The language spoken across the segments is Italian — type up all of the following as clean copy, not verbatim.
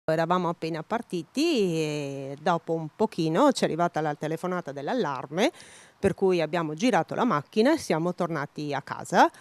Eravamo appena partiti e dopo un pochino ci è arrivata la telefonata dell'allarme, per cui abbiamo girato la macchina e siamo tornati a casa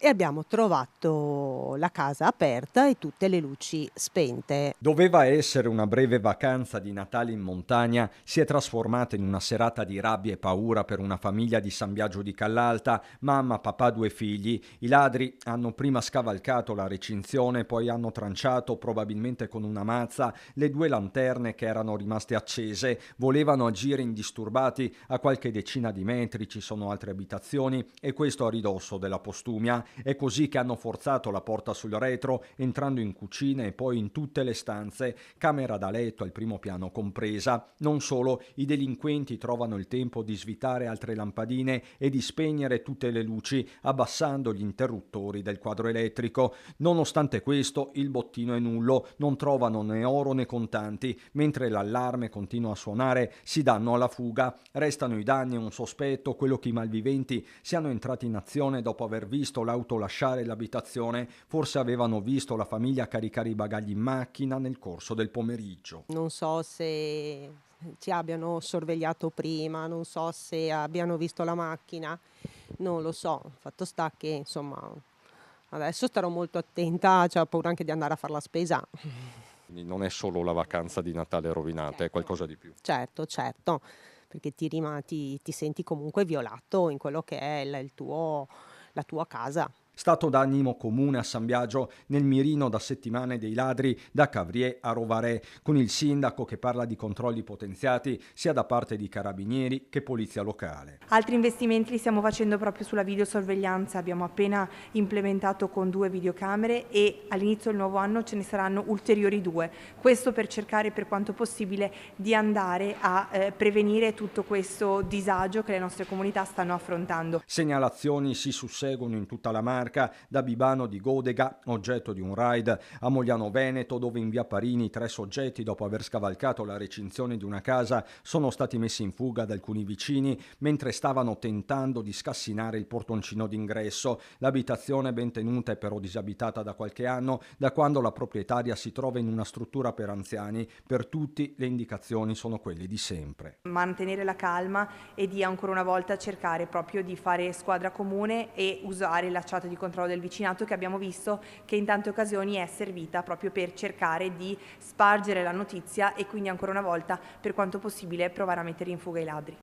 e abbiamo trovato la casa aperta e tutte le luci spente. Doveva essere una breve vacanza di Natale in montagna, si è trasformata in una serata di rabbia e paura per una famiglia di San Biagio di Callalta, mamma, papà, 2 figli. I ladri hanno prima scavalcato la recinzione, poi hanno tranciato, probabilmente con una mazza, le 2 lanterne che erano rimaste accese. Volevano agire indisturbati. A qualche decina di metri ci sono altre abitazioni e questo a ridosso della postumia. È così che hanno forzato la porta sul retro, entrando in cucina e poi in tutte le stanze, camera da letto al primo piano compresa. Non solo, i delinquenti trovano il tempo di svitare altre lampadine e di spegnere tutte le luci, abbassando gli interruttori del quadro elettrico. Nonostante questo, il bottino è nullo, non trovano né oro né contanti. Mentre l'allarme continua a suonare, si danno alla fuga. Restano i danni e un sospetto, quello che i malviventi siano entrati in azione dopo aver visto l'auto lasciare l'abitazione. Forse avevano visto la famiglia caricare i bagagli in macchina nel corso del pomeriggio. Non so se ci abbiano sorvegliato prima, non so se abbiano visto la macchina, non lo so. Fatto sta che, insomma, adesso starò molto attenta, c'ho paura anche di andare a far la spesa. Quindi non è solo la vacanza di Natale rovinata, è Certo. qualcosa di più. Certo, certo, perché ti senti comunque violato in quello che è il tuo la tua casa. Stato d'animo comune a San Biagio, nel mirino da settimane dei ladri da Cavrier a Rovarè, con il sindaco che parla di controlli potenziati sia da parte di carabinieri che polizia locale. Altri investimenti li stiamo facendo proprio sulla videosorveglianza, abbiamo appena implementato con 2 videocamere e all'inizio del nuovo anno ce ne saranno ulteriori 2. Questo per cercare per quanto possibile di andare a prevenire tutto questo disagio che le nostre comunità stanno affrontando. Segnalazioni si susseguono in tutta la Marca, da Bibano di Godega, oggetto di un raid, a Mogliano Veneto, dove in via Parini 3 soggetti, dopo aver scavalcato la recinzione di una casa, sono stati messi in fuga da alcuni vicini mentre stavano tentando di scassinare il portoncino d'ingresso. L'abitazione ben tenuta è però disabitata da qualche anno, da quando la proprietaria si trova in una struttura per anziani. Per tutti le indicazioni sono quelle di sempre. Mantenere la calma e di ancora una volta cercare proprio di fare squadra comune e usare la chat di controllo del vicinato che abbiamo visto che in tante occasioni è servita proprio per cercare di spargere la notizia e quindi ancora una volta per quanto possibile provare a mettere in fuga i ladri.